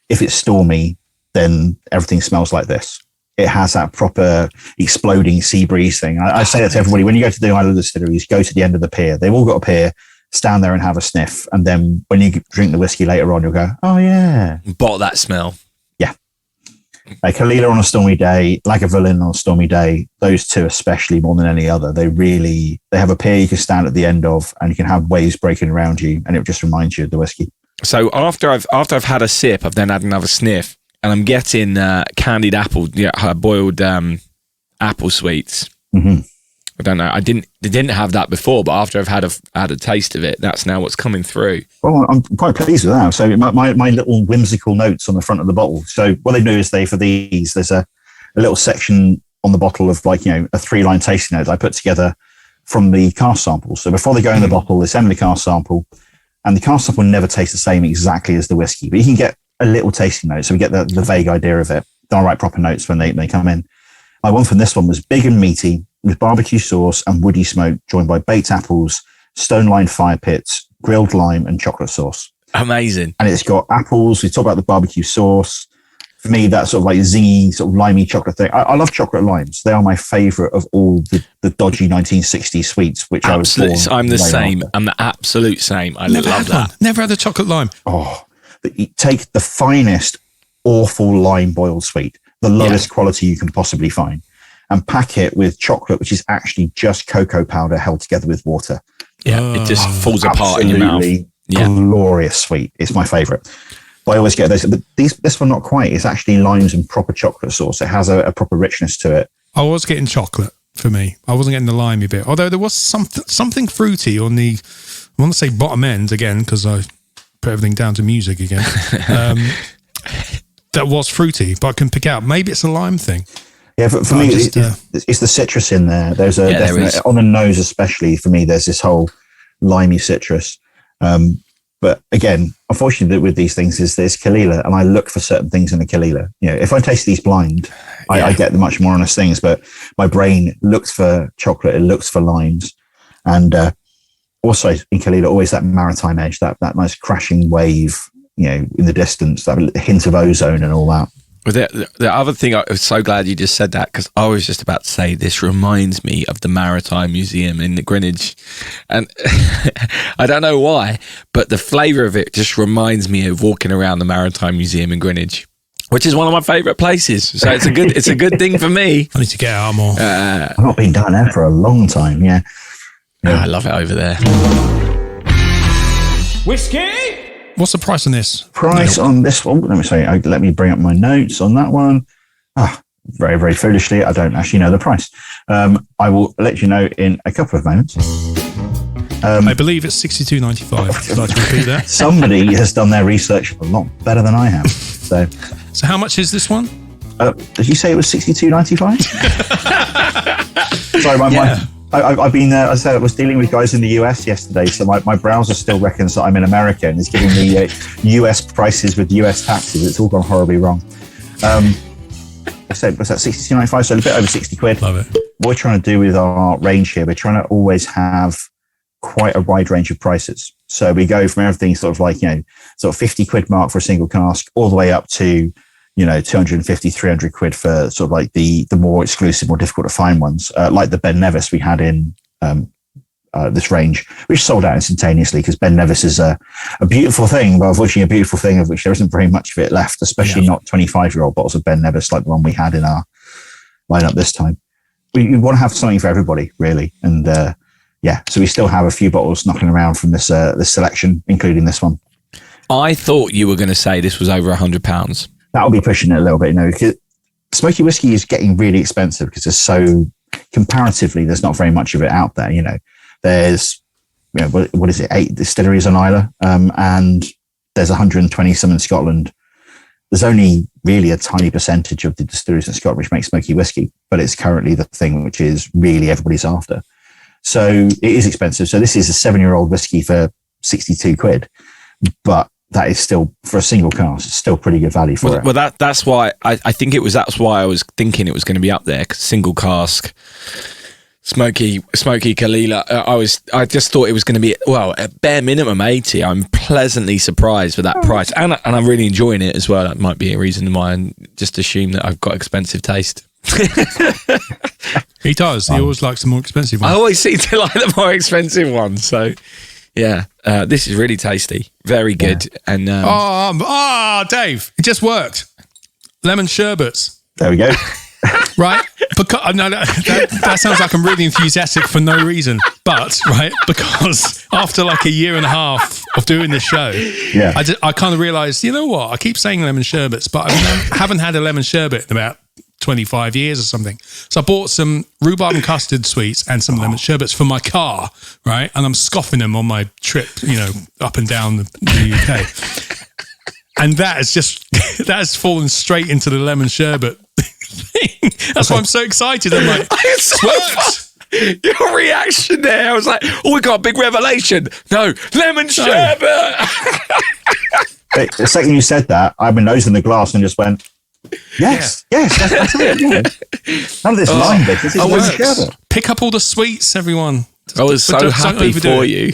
If it's stormy, then everything smells like this. It has that proper exploding sea breeze thing. I say that to everybody. When you go to the Island distilleries, go to the end of the pier. They've all got a pier. Stand there and have a sniff. And then when you drink the whiskey later on, you'll go, oh, yeah. Bottle that smell. Yeah. Like Caol Ila on a stormy day, Lagavulin on a stormy day, those two especially more than any other, they have a pier you can stand at the end of, and you can have waves breaking around you, and it just reminds you of the whiskey. So after I've had a sip, I've then had another sniff, and I'm getting candied apple, boiled apple sweets. Mm-hmm. I don't know. They didn't have that before, but after I've had a taste of it, that's now what's coming through. Well, I'm quite pleased with that. So my little whimsical notes on the front of the bottle. So what they do is for these, there's a little section on the bottle of like, you know, a 3-line tasting note I put together from the cask sample. So before they go in the bottle, they send me the cask sample, and the cask sample never tastes the same exactly as the whiskey, but you can get a little tasting note. So we get the vague idea of it. Then I write proper notes when they come in. My one from this one was big and meaty, with barbecue sauce and woody smoke, joined by baked apples, stone-lined fire pits, grilled lime, and chocolate sauce. Amazing. And it's got apples. We talk about the barbecue sauce. For me, that sort of like zingy, sort of limey chocolate thing. I love chocolate limes. They are my favourite of all the dodgy 1960s sweets, which Absolutely. I was born. I'm the same. I'm the absolute same. I love that. Never had a chocolate lime. Oh, you take the finest, awful lime boiled sweet, the lowest quality you can possibly find, and pack it with chocolate, which is actually just cocoa powder held together with water. Yeah, it just falls apart in your mouth. Yeah. Glorious sweet. It's my favourite. But I always get those. But this one, not quite. It's actually limes and proper chocolate sauce. It has a proper richness to it. I was getting chocolate. for me. I wasn't getting the limey bit, although there was something fruity on the, I want to say bottom end again, because I put everything down to music again. That was fruity, but I can pick out, maybe it's a lime thing. Yeah, for me, it's the citrus in there. There's a definite, on the nose especially, for me, there's this whole limey citrus. But again, unfortunately with these things is there's Caol Ila, and I look for certain things in the Caol Ila. You know, if I taste these blind, I get the much more honest things, but my brain looks for chocolate, it looks for limes. And also in Caol Ila, always that maritime edge, that nice crashing wave, you know, in the distance, that hint of ozone and all that. Well, the other thing, I was so glad you just said that, because I was just about to say this reminds me of the Maritime Museum in the Greenwich, and I don't know why, but the flavour of it just reminds me of walking around the Maritime Museum in Greenwich, which is one of my favourite places. So it's a good thing for me. I need to get out more. I've not been down there for a long time. Yeah. I love it over there. Whiskey. What's the price on this? Price on this one? Let me bring up my notes on that one. Very, very foolishly, I don't actually know the price. I will let you know in a couple of moments. I believe it's $62.95. Would you like to repeat that? Somebody has done their research a lot better than I have. So how much is this one? Did you say it was $62.95? Sorry, I've been, I said I was dealing with guys in the US yesterday, so my browser still reckons that I'm in America and is giving me US prices with US taxes. It's all gone horribly wrong. I said, was that $62.95? So a bit over 60 quid. Love it. What we're trying to do with our range here, we're trying to always have quite a wide range of prices. So we go from everything sort of like, you know, sort of 50 quid mark for a single cask, all the way up to, you know, 250, 300 quid for sort of like the more exclusive, more difficult to find ones, like the Ben Nevis we had in this range, which sold out instantaneously, because Ben Nevis is a beautiful thing, but unfortunately a beautiful thing of which there isn't very much of it left, especially not 25-year-old bottles of Ben Nevis like the one we had in our lineup this time. We want to have something for everybody, really. And so we still have a few bottles knocking around from this selection, including this one. I thought you were going to say this was over £100. That'll be pushing it a little bit, you know, because smoky whiskey is getting really expensive because there's so, comparatively, there's not very much of it out there. You know, there's, you know, what is it, 8 distilleries on Islay, and there's 120 some in Scotland. There's only really a tiny percentage of the distilleries in Scotland which make smoky whiskey, but it's currently the thing which is really everybody's after. So it is expensive. So this is a 7-year-old whiskey for 62 quid, but that is still, for a single cask, it's still pretty good value for it. Well, that's why I think that's why I was thinking it was going to be up there, because single cask, smoky Caol Ila. I just thought it was going to be, well, at bare minimum 80. I'm pleasantly surprised with that price, and I'm really enjoying it as well. That might be a reason why I just assume that I've got expensive taste. He does. He always likes the more expensive ones. I always seem to like the more expensive ones. So, yeah, this is really tasty. Very good. Yeah. And Dave, it just worked. Lemon sherbets. There we go. Right? Because no, that sounds like I'm really enthusiastic for no reason. But, right, because after like a year and a half of doing this show, I kind of realised, you know what? I keep saying lemon sherbets, but I haven't had a lemon sherbet in about 25 years or something. So I bought some rhubarb and custard sweets and some lemon sherbets for my car, right? And I'm scoffing them on my trip, you know, up and down the UK. And that has fallen straight into the lemon sherbet thing. That's why I'm so excited. I'm like, your reaction there, I was like, we got a big revelation. No, lemon sherbet. The second you said that, I had my nose in the glass and just went, Yes, that's it. Yeah. None of this lime bit. This is lemon sherbet. Pick up all the sweets, everyone. I was so happy for you.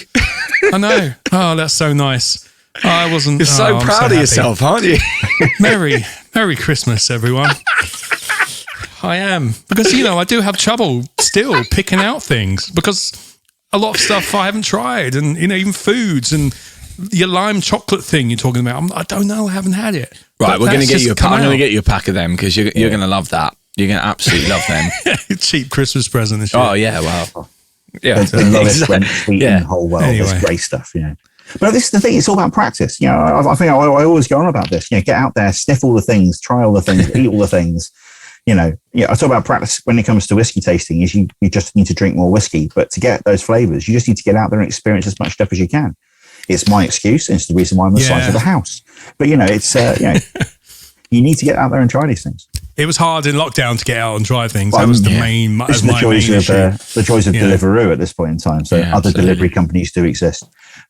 I know. Oh, that's so nice. I wasn't. You're so proud of yourself, aren't you? Merry Christmas, everyone. I am, because you know I do have trouble still picking out things, because a lot of stuff I haven't tried, and you know, even foods and your lime chocolate thing you're talking about. I don't know. I haven't had it. Right, we're going to get you. I'm going to get you a pack of them, because you're going to love that. You're going to absolutely love them. Cheap Christmas present this year. Oh yeah, well, yeah. The lowest went sweet in the whole world. Anyway. There's great stuff, you know. But this is the thing; it's all about practice. You know, I think I always go on about this. You know, get out there, sniff all the things, try all the things, eat all the things. I talk about practice when it comes to whiskey tasting is you just need to drink more whiskey, but to get those flavors, you just need to get out there and experience as much stuff as you can. It's my excuse. And it's the reason why I'm the size of the house. But it's you need to get out there and try these things. It was hard in lockdown to get out and try things. That was the main. This is the joys of Deliveroo at this point in time. So other delivery companies do exist,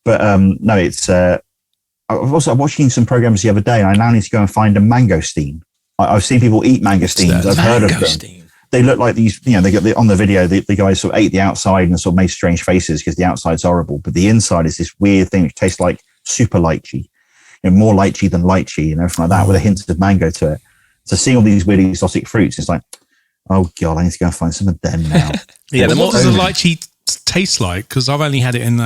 but no, it's. I'm watching some programs the other day, and I now need to go and find a mangosteen. I've seen people eat mangosteens. I've heard of them. They look like these. They got on the video. The guys sort of ate the outside and sort of made strange faces because the outside's horrible, but the inside is this weird thing which tastes like super lychee, more lychee than lychee, and everything like that, with a hint of mango to it. So seeing all these weird exotic fruits, it's like, oh God, I need to go and find some of them now. What does a lychee taste like? Because I've only had it in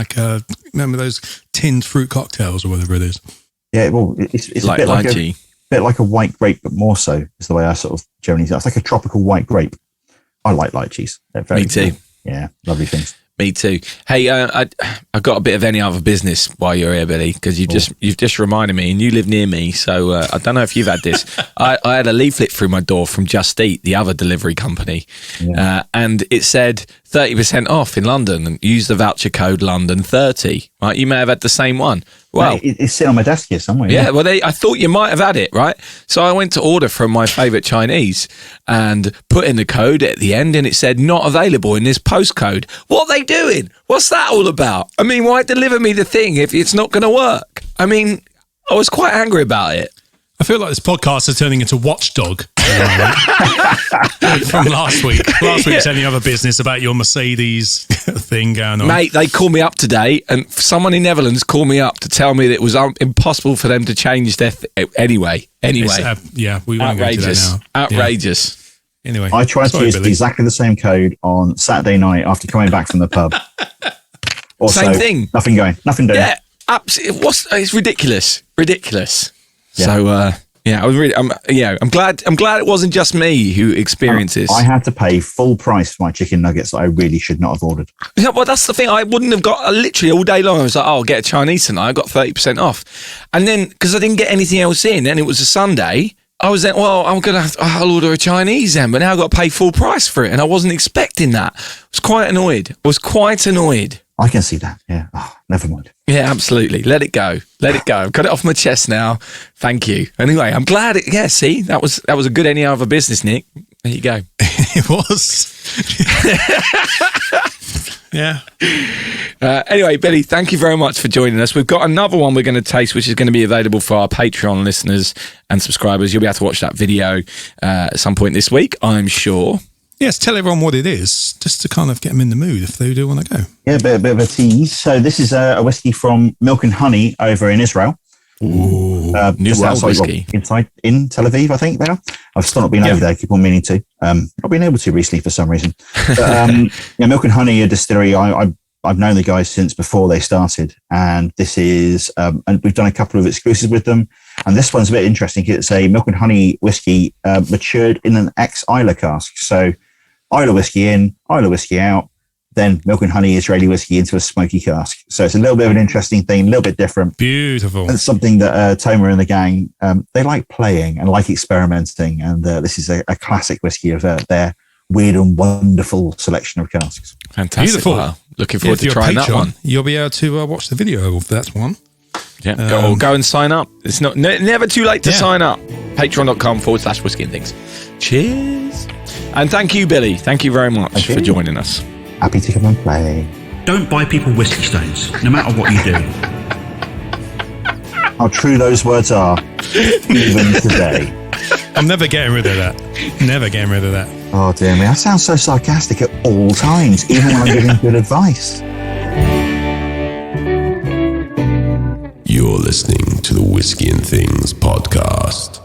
remember those tinned fruit cocktails or whatever it is. Yeah, well, it's like a bit lychee. Bit like a white grape, but more so is the way I sort of generally say. It's like a tropical white grape. I like lychees. They're very Me too. Cool. Yeah, lovely things. Me too. Hey, I got a bit of any other business while you're here, Billy, because you've just reminded me, and you live near me, so I don't know if you've had this. I had a leaflet through my door from Just Eat, the other delivery company, and it said 30% off in London, and use the voucher code London30. Right, you may have had the same one. Well, it's sitting on my desk here somewhere. Yeah, well, I thought you might have had it, right? So I went to order from my favourite Chinese and put in the code at the end, and it said not available in this postcode. What are they doing? What's that all about? I mean, why deliver me the thing if it's not going to work? I mean, I was quite angry about it. I feel like this podcast is turning into Watchdog from last week. Last week's Any Other Business about your Mercedes thing going on. Mate, they called me up today, and someone in Netherlands called me up to tell me that it was impossible for them to change their anyway. We won't go into that now. Outrageous. Yeah. Anyway, I tried to use exactly the same code on Saturday night after coming back from the pub. Also, same thing. Nothing going. Nothing doing. Yeah, absolutely. It's ridiculous. Yeah. So I'm glad it wasn't just me who experienced this. I had to pay full price for my chicken nuggets that I really should not have ordered. Yeah, well, that's the thing. I wouldn't have got literally all day long. I was like, I'll get a Chinese tonight. I got 30% off, and then because I didn't get anything else in, and it was a Sunday, I was like, well, I'll order a Chinese then, but now I've got to pay full price for it, and I wasn't expecting that. I was quite annoyed. I can see that. Yeah. Oh, never mind. Yeah, absolutely. Let it go. I've got it off my chest now. Thank you. Anyway, I'm glad. See, that was a good Any Other Business, Nick. There you go. It was. Yeah. Anyway, Billy, thank you very much for joining us. We've got another one we're going to taste, which is going to be available for our Patreon listeners and subscribers. You'll be able to watch that video at some point this week, I'm sure. Yes, tell everyone what it is, just to kind of get them in the mood if they do want to go. Yeah, a bit of a tease. So this is a whiskey from Milk and Honey over in Israel. Ooh, New World whiskey. In Tel Aviv, I think now. I've still not been over there. Keep on meaning to. Not been able to recently for some reason. But, Milk and Honey, a distillery. I've known the guys since before they started, and this is, and we've done a couple of exclusives with them. And this one's a bit interesting. It's a Milk and Honey whiskey matured in an Ex-Islay cask. So Islay whiskey in, Islay whiskey out, then Milk and Honey Israeli whiskey into a smoky cask. So it's a little bit of an interesting thing, a little bit different. Beautiful. And something that Toma and the gang, they like playing and like experimenting. And this is a classic whiskey of their weird and wonderful selection of casks. Fantastic. Beautiful. Wow. Looking forward to trying that one. You'll be able to watch the video of that one. Yeah, go and sign up. It's never too late to sign up. Patreon.com/whiskey and things. Cheers. And thank you, Billy. Thank you very much for joining us. Happy to come and play. Don't buy people whiskey stones, no matter what you do. How true those words are, even today. I'm never getting rid of that. Never getting rid of that. Oh, dear me. I sound so sarcastic at all times, even when I'm giving good advice. You're listening to the Whiskey and Things podcast.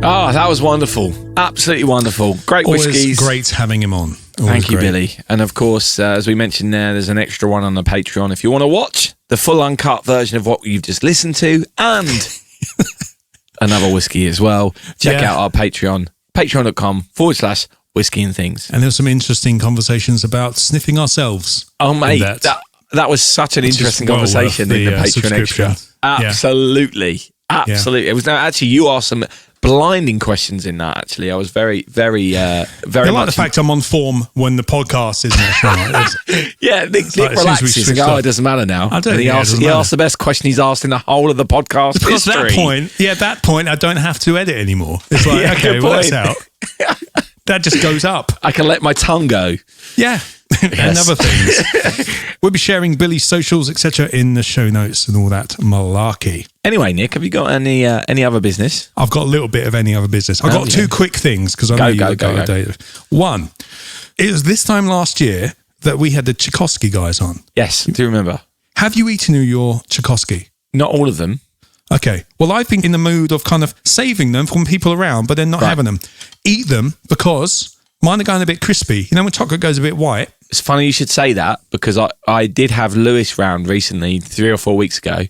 Oh, that was wonderful. Absolutely wonderful. Great Always whiskies. great having him on. Thank you, Billy. And of course, as we mentioned there's an extra one on the Patreon. If you want to watch the full uncut version of what you've just listened to and another whiskey as well, check out our Patreon, patreon.com/whiskey and things. And there's some interesting conversations about sniffing ourselves. Oh, mate, that was such an interesting conversation in the Patreon extra. Absolutely. Absolutely. It was actually, you asked some blinding questions in that. Actually, I was very, very, very. I like the fact I'm on form when the podcast isn't actually. Yeah, Nick relaxes. It doesn't matter now. I don't. And he asked the best question he's asked in the whole of the podcast because history. at that point, I don't have to edit anymore. It's like, okay, well, that's out. That just goes up. I can let my tongue go. Yeah. And other things. We'll be sharing Billy's socials, etc., in the show notes and all that malarkey. Anyway, Nick, have you got any other business? I've got a little bit of any other business. I've got two quick things because I know you've got a date. One, it was this time last year that we had the Tchaikovsky guys on. Yes, I do remember. Have you eaten your Tchaikovsky? Not all of them. Okay. Well, I've been in the mood of kind of saving them from people around, but then not having them. Eat them because mine are going a bit crispy. You know when chocolate goes a bit white? It's funny you should say that because I did have Lewis round recently, 3 or 4 weeks ago.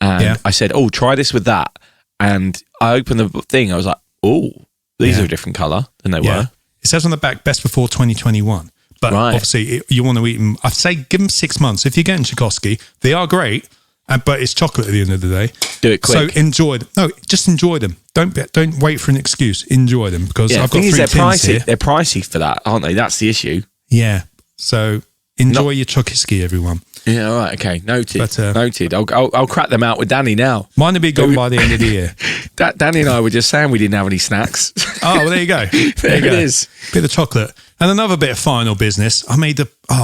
And I said, oh, try this with that. And I opened the thing. I was like, oh, these are a different colour than they were. It says on the back, best before 2021. But obviously, you want to eat them. I'd say give them 6 months. If you're getting Tchaikovsky, they are great. But it's chocolate at the end of the day. Do it quick. So enjoy them. No, just enjoy them. Don't wait for an excuse. Enjoy them because I've got 3 tins here. They're pricey for that, aren't they? That's the issue. Yeah. So enjoy your Tchaikovsky, everyone. Yeah. All right. Okay. Noted. Noted. I'll crack them out with Danny now. Mine will be gone by the end of the year. Danny and I were just saying we didn't have any snacks. Oh, well, there you go. There it is. Bit of chocolate. And another bit of final business. I made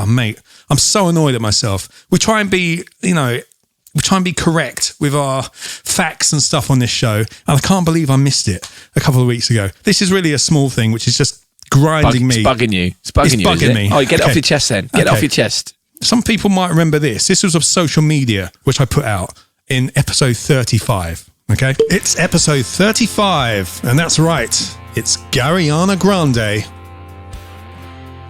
mate, I'm so annoyed at myself. We try and be, we try and be correct with our facts and stuff on this show. And I can't believe I missed it a couple of weeks ago. This is really a small thing, which is just grinding me. It's bugging you. It's bugging me. Oh, get it off your chest then. Get it off your chest. Some people might remember this. This was of social media, which I put out in episode 35. Okay? It's episode 35. And that's right. It's Gariana Grande.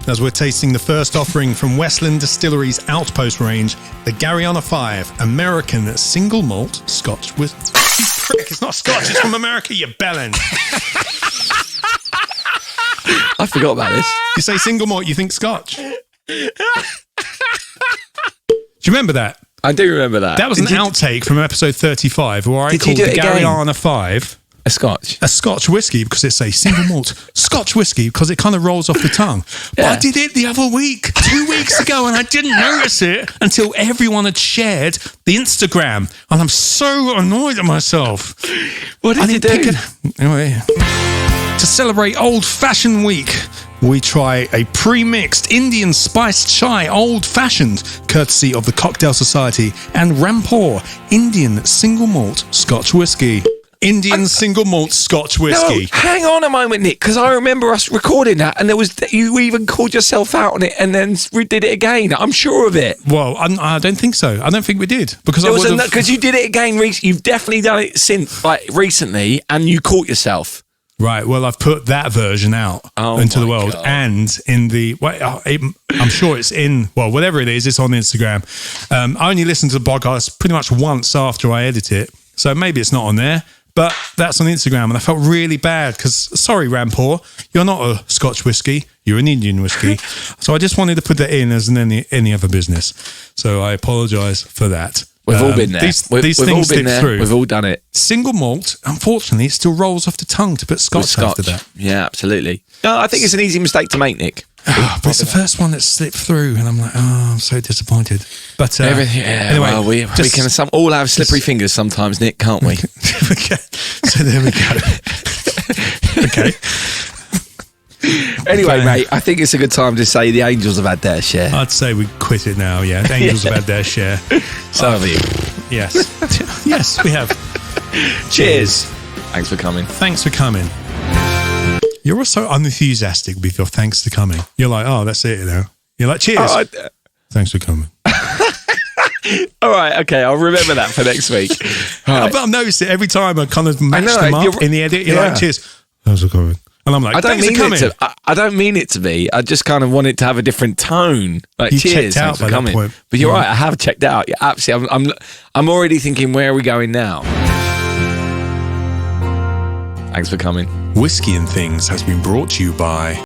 As we're tasting the first offering from Westland Distillery's Outpost range, the Gariana 5 American Single Malt Scotch with... Prick, it's not Scotch, it's from America, you bellend. I forgot about this. You say single malt, you think Scotch. Do you remember that? I do remember that. That was an outtake from episode 35 where I called the Gariana 5... A Scotch whiskey because it's a single malt Scotch whiskey because it kind of rolls off the tongue. But I did it the other week, 2 weeks ago, and I didn't notice it until everyone had shared the Instagram. And I'm so annoyed at myself. What did you do? Anyway, to celebrate Old Fashioned Week, we try a pre-mixed Indian spiced chai old fashioned, courtesy of the Cocktail Society and Rampur Indian single malt Scotch whiskey. Indian single malt Scotch whiskey. No, hang on a moment, Nick, because I remember us recording that, and you even called yourself out on it, and then we did it again. I'm sure of it. Well, I don't think so. I don't think we did because you did it again. You've definitely done it since, recently, and you caught yourself. Right. Well, I've put that version out into the world, and in the. I'm sure it's in. Whatever it is, it's on Instagram. I only listen to the podcast pretty much once after I edit it, so maybe it's not on there. But that's on Instagram, and I felt really bad because, sorry, Rampur, you're not a Scotch whiskey, you're an Indian whiskey. So I just wanted to put that in as any other business. So I apologise for that. We've all been there. These things slip through. We've all done it. Single malt, unfortunately, it still rolls off the tongue to put Scotch after that. Yeah, absolutely. No, I think it's an easy mistake to make, Nick. But it's the first one that slipped through, and I'm like, I'm so disappointed. But anyway, we can all have slippery fingers sometimes, Nick, can't we? Okay, so there we go. Okay. Anyway, mate, I think it's a good time to say the Angels have had their share. I'd say we quit it now. Yeah, the Angels have had their share. So have you. Yes, yes, we have. Cheers. Thanks for coming. Thanks for coming. You're so unenthusiastic with your thanks for coming. You're like, oh, that's it now. You're like, cheers. Thanks for coming. All right, okay, I'll remember that for next week. Right. But I've noticed it every time I kind of match them up in the edit. You're like, cheers. Thanks for coming. And I'm like, I don't mean it to be. I just kind of want it to have a different tone. Like, you cheers, checked out thanks for by coming. That point. But you're right, I have checked out. Yeah, absolutely. I'm already thinking, where are we going now? Thanks for coming. Whisky and Things has been brought to you by